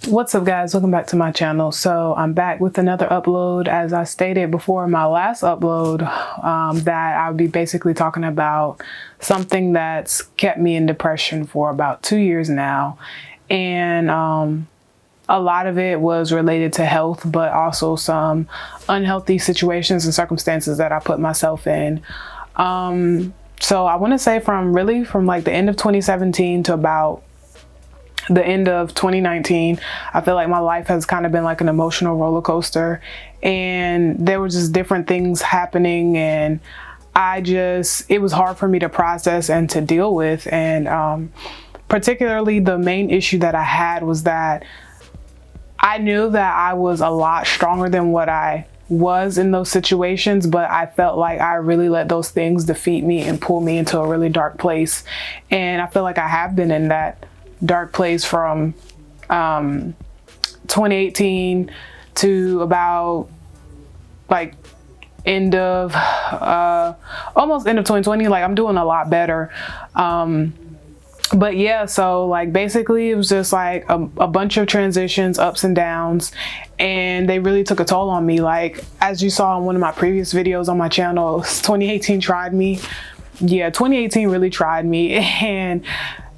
What's up, guys? Welcome back to my channel. So I'm back with another upload. As I stated before in my last upload, that I'll be basically talking about something that's kept me in depression for about 2 years now. And a lot of it was related to health, but also some unhealthy situations and circumstances that I put myself in. So I want to say from like the end of 2017 to about the end of 2019, I feel like my life has kind of been like an emotional roller coaster, and there were just different things happening, and it was hard for me to process and to deal with. And particularly the main issue that I had was that I knew that I was a lot stronger than what I was in those situations, but I felt like I really let those things defeat me and pull me into a really dark place. And I feel like I have been in that dark place from 2018 to about like almost end of 2020. Like, I'm doing a lot better. But yeah, so like basically it was just like a bunch of transitions, ups and downs, and they really took a toll on me. Like, as you saw in one of my previous videos on my channel, 2018 tried me. Yeah, 2018 really tried me, and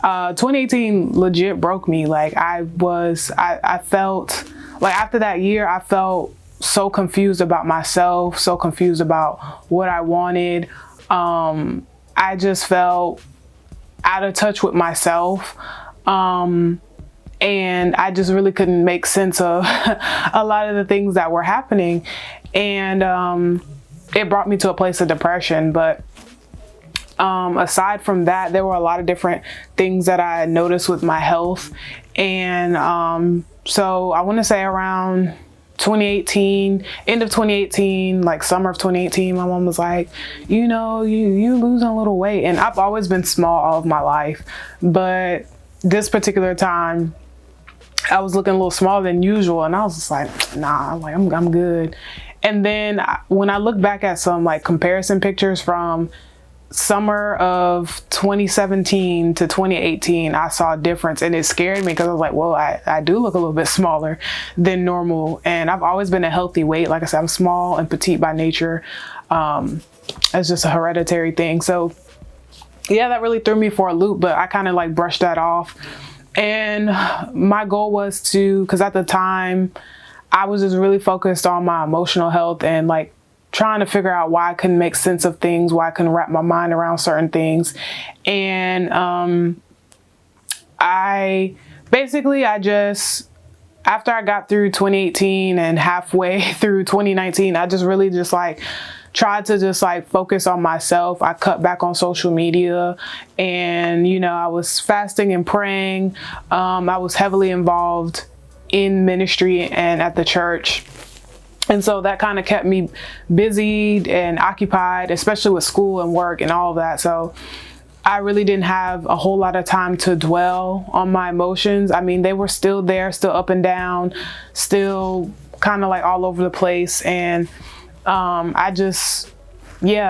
2018 legit broke me. Like, I felt like after that year, I felt so confused about myself, so confused about what I wanted. I just felt out of touch with myself. And I just really couldn't make sense of a lot of the things that were happening. And it brought me to a place of depression. But aside from that, there were a lot of different things that I noticed with my health. And so I want to say around 2018, end of 2018, like summer of 2018, my mom was like, you know, you losing a little weight. And I've always been small all of my life, but this particular time I was looking a little smaller than usual, and I was just like, nah, like I'm good. And then when I look back at some like comparison pictures from summer of 2017 to 2018, I saw a difference, and it scared me because I was like, well, I do look a little bit smaller than normal. And I've always been a healthy weight. Like I said, I'm small and petite by nature. It's just a hereditary thing. So yeah, that really threw me for a loop, but I kind of like brushed that off. And my goal was because at the time I was just really focused on my emotional health and like trying to figure out why I couldn't make sense of things, why I couldn't wrap my mind around certain things. And after I got through 2018 and halfway through 2019, I just really just like tried to just like focus on myself. I cut back on social media, and you know, I was fasting and praying. I was heavily involved in ministry and at the church. And so that kind of kept me busy and occupied, especially with school and work and all of that. So I really didn't have a whole lot of time to dwell on my emotions. I mean, they were still there, still up and down, still kind of like all over the place. And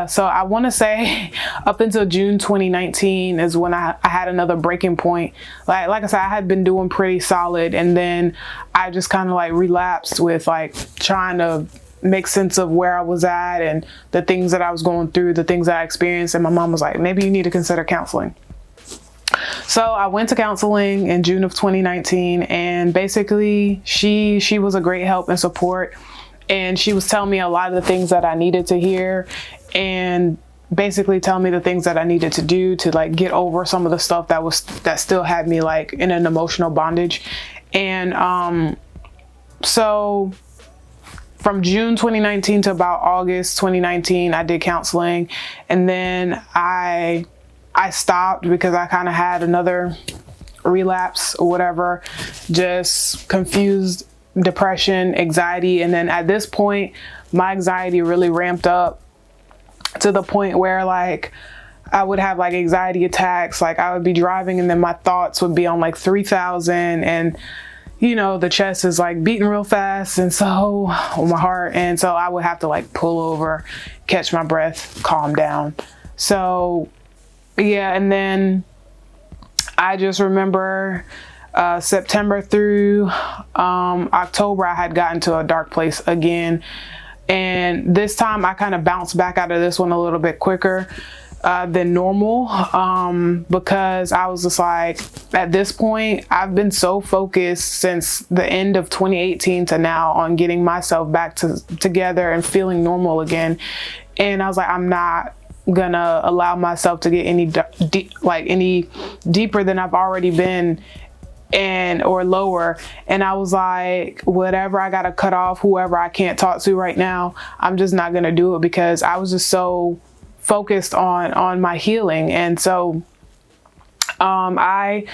so I want to say up until June 2019 is when I had another breaking point. Like I said, I had been doing pretty solid, and then I just kind of like relapsed with like trying to make sense of where I was at and the things that I was going through, the things that I experienced. And my mom was like, maybe you need to consider counseling. So I went to counseling in June of 2019, and basically she was a great help and support. And she was telling me a lot of the things that I needed to hear, and basically telling me the things that I needed to do to like get over some of the stuff that still had me like in an emotional bondage. And so from June 2019 to about August 2019, I did counseling, and then I stopped because I kind of had another relapse or whatever, just confused depression, anxiety. And then at this point, my anxiety really ramped up to the point where like I would have like anxiety attacks. Like, I would be driving and then my thoughts would be on like 3,000, and you know, the chest is like beating real fast, and so on my heart, and so I would have to like pull over, catch my breath, calm down. So yeah, and then I just remember September through October, I had gotten to a dark place again. And this time I kind of bounced back out of this one a little bit quicker than normal, because I was just like, at this point, I've been so focused since the end of 2018 to now on getting myself back together and feeling normal again. And I was like, I'm not gonna allow myself to get any deeper than I've already been, or lower. And I was like, whatever, I gotta cut off whoever I can't talk to right now. I'm just not gonna do it, because I was just so focused on my healing. And so I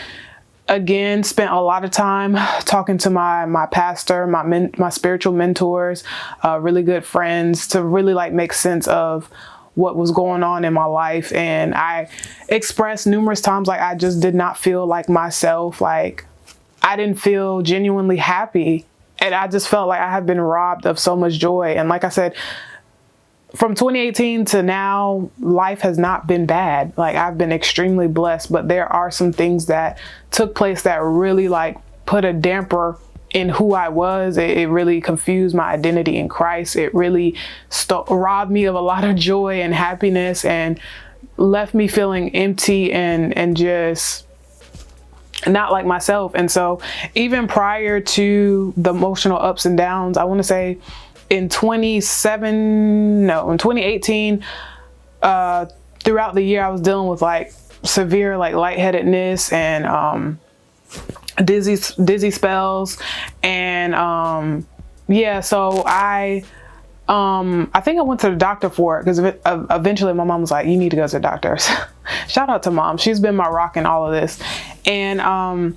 again spent a lot of time talking to my pastor, my spiritual mentors, really good friends, to really like make sense of what was going on in my life. And I expressed numerous times, like, I just did not feel like myself. Like, I didn't feel genuinely happy. And I just felt like I have been robbed of so much joy. And like I said, from 2018 to now, life has not been bad. Like, I've been extremely blessed, but there are some things that took place that really like put a damper in who I was. It really confused my identity in Christ. It really robbed me of a lot of joy and happiness, and left me feeling empty and just not like myself. And so even prior to the emotional ups and downs, I want to say in 2018, throughout the year, I was dealing with like severe like lightheadedness and dizzy spells. And yeah, so I think I went to the doctor for it, because eventually my mom was like, you need to go to the doctor. Shout out to mom. She's been my rock in all of this. And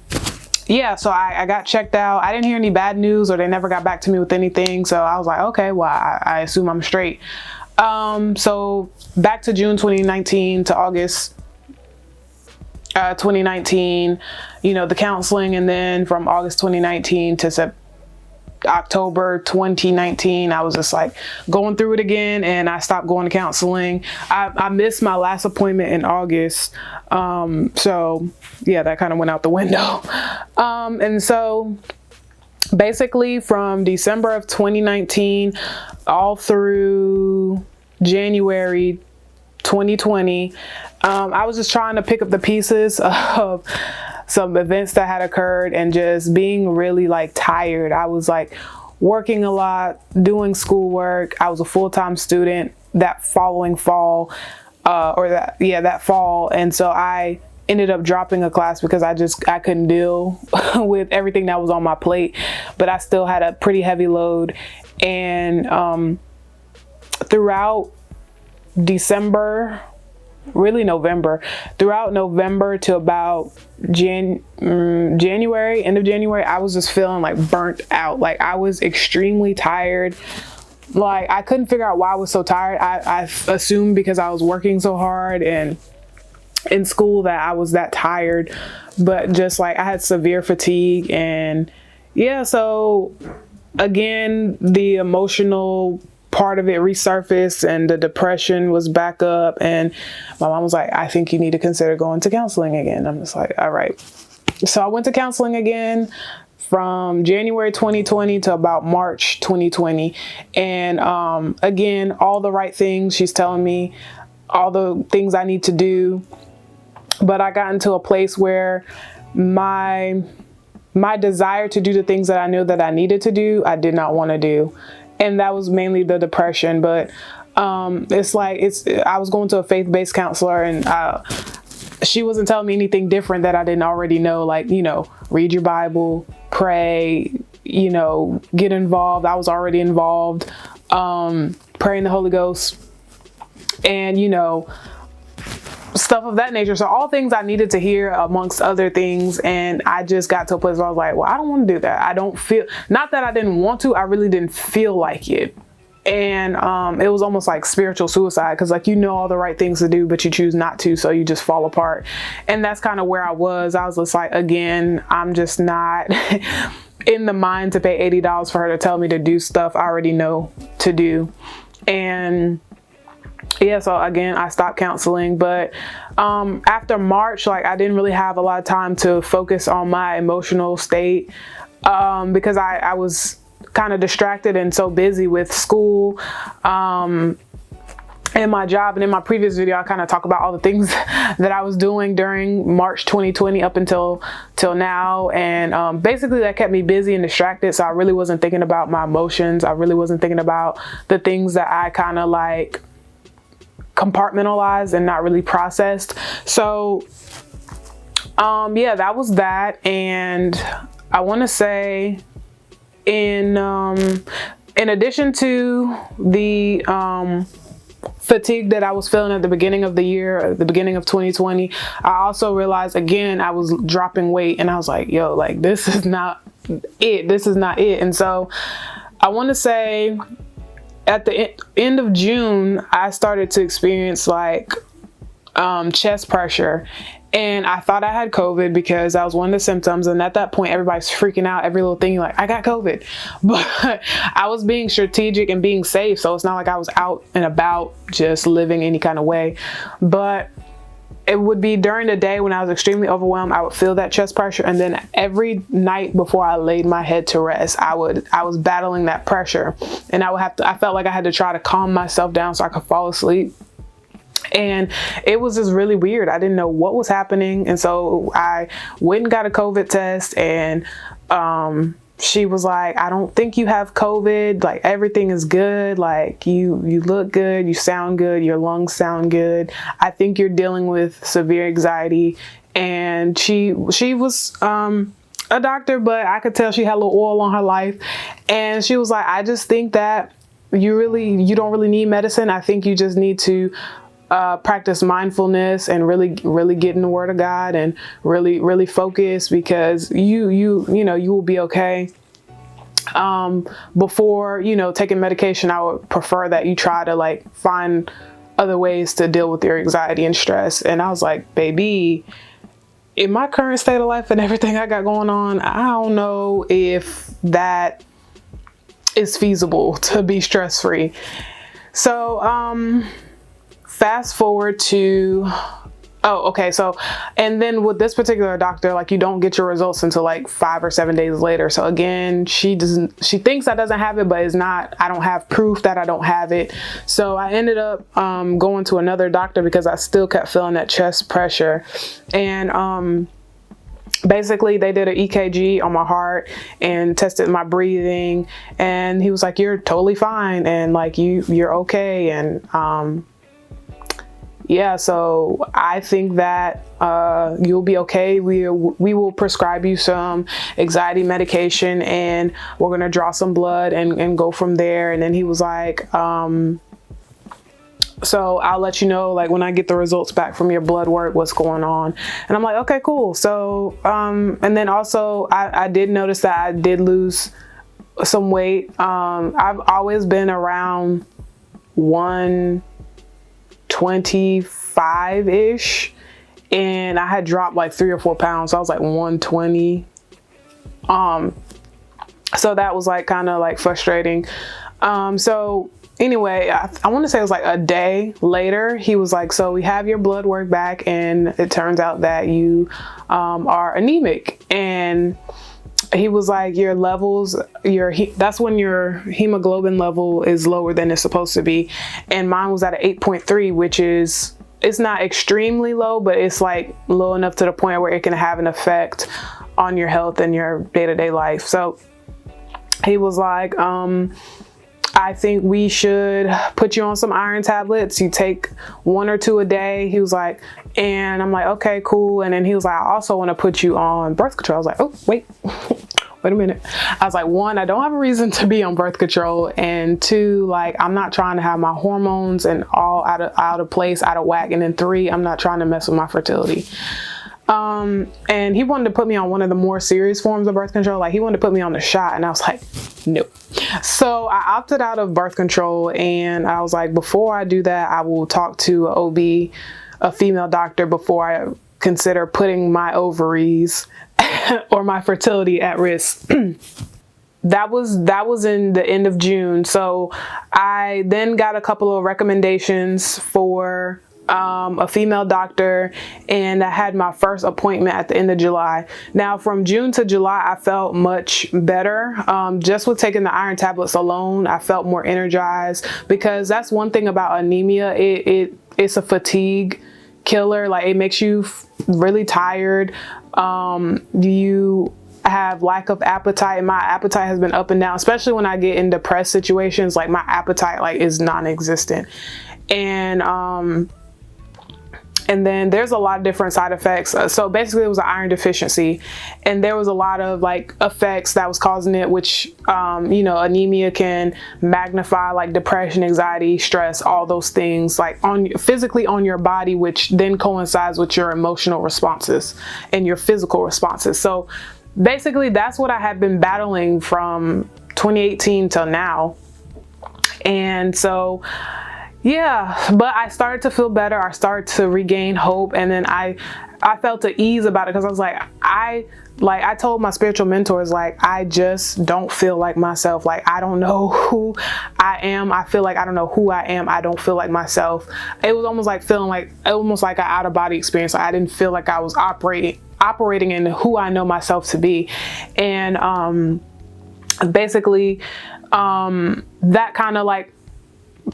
yeah, so I got checked out. I didn't hear any bad news, or they never got back to me with anything. So I was like, okay, well, I assume I'm straight. So back to June 2019 to August 2019, you know, the counseling. And then from August 2019 to October 2019, I was just like going through it again, and I stopped going to counseling. I missed my last appointment in August. So yeah, that kind of went out the window. And so basically from December of 2019 all through January 2020, I was just trying to pick up the pieces of some events that had occurred, and just being really like tired. I was like working a lot, doing schoolwork. I was a full-time student that following fall, that fall. And so I ended up dropping a class because I couldn't deal with everything that was on my plate, but I still had a pretty heavy load. And throughout December, really November, throughout November to about January, end of January, I was just feeling like burnt out. Like, I was extremely tired. Like, I couldn't figure out why I was so tired. I assumed because I was working so hard and in school that I was that tired, but just like I had severe fatigue. And yeah, so again, the emotional part of it resurfaced, and the depression was back up, and my mom was like, I think you need to consider going to counseling again. I'm just like, all right. So I went to counseling again from January 2020 to about March 2020. And again, all the right things. She's telling me all the things I need to do, but I got into a place where my desire to do the things that I knew that I needed to do, I did not want to do. And that was mainly the depression. But it's like, I was going to a faith-based counselor, and she wasn't telling me anything different that I didn't already know. Like, you know, read your Bible, pray, you know, get involved. I was already involved, praying the Holy Ghost, and, you know, stuff of that nature. So all things I needed to hear, amongst other things. And I just got to a place where I was like, well, I don't want to do that. I don't feel, not that I didn't want to, I really didn't feel like it. And it was almost like spiritual suicide, because like, you know, all the right things to do, but you choose not to, so you just fall apart. And that's kind of where I was just like, again, I'm just not in the mind to pay $80 for her to tell me to do stuff I already know to do. And yeah, so again, I stopped counseling, but after March, like I didn't really have a lot of time to focus on my emotional state because I was kind of distracted and so busy with school and my job. And in my previous video, I kind of talk about all the things that I was doing during March 2020 up until now. And basically that kept me busy and distracted. So I really wasn't thinking about my emotions. I really wasn't thinking about the things that I kind of like compartmentalized and not really processed. So yeah, that was that. And I want to say in addition to the fatigue that I was feeling at the beginning of the year, at the beginning of 2020, I also realized again I was dropping weight, and I was like, yo, like this is not it. This is not it. And so I want to say at the end of June, I started to experience like chest pressure. And I thought I had COVID because that was one of the symptoms. And at that point, everybody's freaking out. Every little thing, like, I got COVID. But I was being strategic and being safe. So it's not like I was out and about just living any kind of way. But it would be during the day when I was extremely overwhelmed, I would feel that chest pressure. And then every night before I laid my head to rest, I was battling that pressure. And I felt like I had to try to calm myself down so I could fall asleep. And it was just really weird. I didn't know what was happening. And so I went and got a COVID test, and she was like, I don't think you have COVID. Like, everything is good. Like, you look good. You sound good. Your lungs sound good. I think you're dealing with severe anxiety. And she was a doctor, but I could tell she had a little oil on her life. And she was like, I just think that you don't really need medicine. I think you just need to practice mindfulness and really get in the Word of God and really focus, because you will be okay. Before, taking medication, I would prefer that you try to like find other ways to deal with your anxiety and stress. And I was like, baby, in my current state of life and everything I got going on, I don't know if that is feasible to be stress-free. So, fast forward to, so, and then with this particular doctor, like, you don't get your results until like 5 or 7 days later. So again, she thinks I doesn't have it, but I don't have proof that I don't have it. So I ended up going to another doctor because I still kept feeling that chest pressure. And basically they did an EKG on my heart and tested my breathing, and he was like, you're totally fine, and like you're okay. And yeah, so I think that you'll be okay. We will prescribe you some anxiety medication, and we're gonna draw some blood and go from there. And then he was like, so I'll let you know, like, when I get the results back from your blood work, what's going on. And I'm like, okay, cool. So and then also I did notice that I did lose some weight. I've always been around 125-ish, and I had dropped like 3 or 4 pounds. So I was like 120. So that was like kind of like frustrating. So anyway, I want to say it was like a day later, he was like, so we have your blood work back, and it turns out that you are anemic. And he was like, your levels, that's when your hemoglobin level is lower than it's supposed to be. And mine was at an 8.3, which is, it's not extremely low, but it's like low enough to the point where it can have an effect on your health and your day-to-day life. So he was like, I think we should put you on some iron tablets. You take 1 or 2 a day. He was like, and I'm like, okay, cool. And then he was like, I also want to put you on birth control. I was like, oh, wait a minute. I was like, 1, I don't have a reason to be on birth control. And 2, like, I'm not trying to have my hormones and all out of place, out of whack. And then 3, I'm not trying to mess with my fertility. And he wanted to put me on one of the more serious forms of birth control. Like, he wanted to put me on the shot, and I was like, nope. So I opted out of birth control, and I was like, before I do that, I will talk to an OB, a female doctor, before I consider putting my ovaries or my fertility at risk. that was in the end of June. So I then got a couple of recommendations for a female doctor, and I had my first appointment at the end of July. Now from June to July, I felt much better. Just with taking the iron tablets alone, I felt more energized, because that's one thing about anemia. It's a fatigue killer. Like, it makes you really tired. You have lack of appetite. My appetite has been up and down, especially when I get in depressed situations. Like, my appetite like is non-existent. And then there's a lot of different side effects. So basically it was an iron deficiency, and there was a lot of like effects that was causing it, which, you know, anemia can magnify like depression, anxiety, stress, all those things like physically on your body, which then coincides with your emotional responses and your physical responses. So basically that's what I had been battling from 2018 till now. And so yeah, but I started to feel better. I started to regain hope, and then I felt at ease about it, because I was like, I told my spiritual mentors, like, I just don't feel like myself. Like, I don't know who I am. I feel like I don't know who I am. I don't feel like myself. It was almost like feeling like almost like an out of body experience. I didn't feel like I was operating in who I know myself to be. And basically that kind of like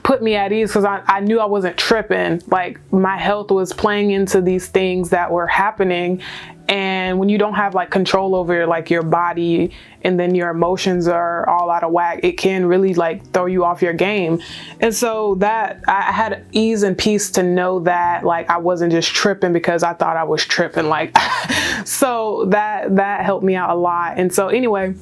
put me at ease, because I knew I wasn't tripping. Like, my health was playing into these things that were happening, and when you don't have like control over like your body, and then your emotions are all out of whack, it can really like throw you off your game. And so that I had ease and peace to know that like I wasn't just tripping because I thought I was tripping, like so that helped me out a lot. And so anyway,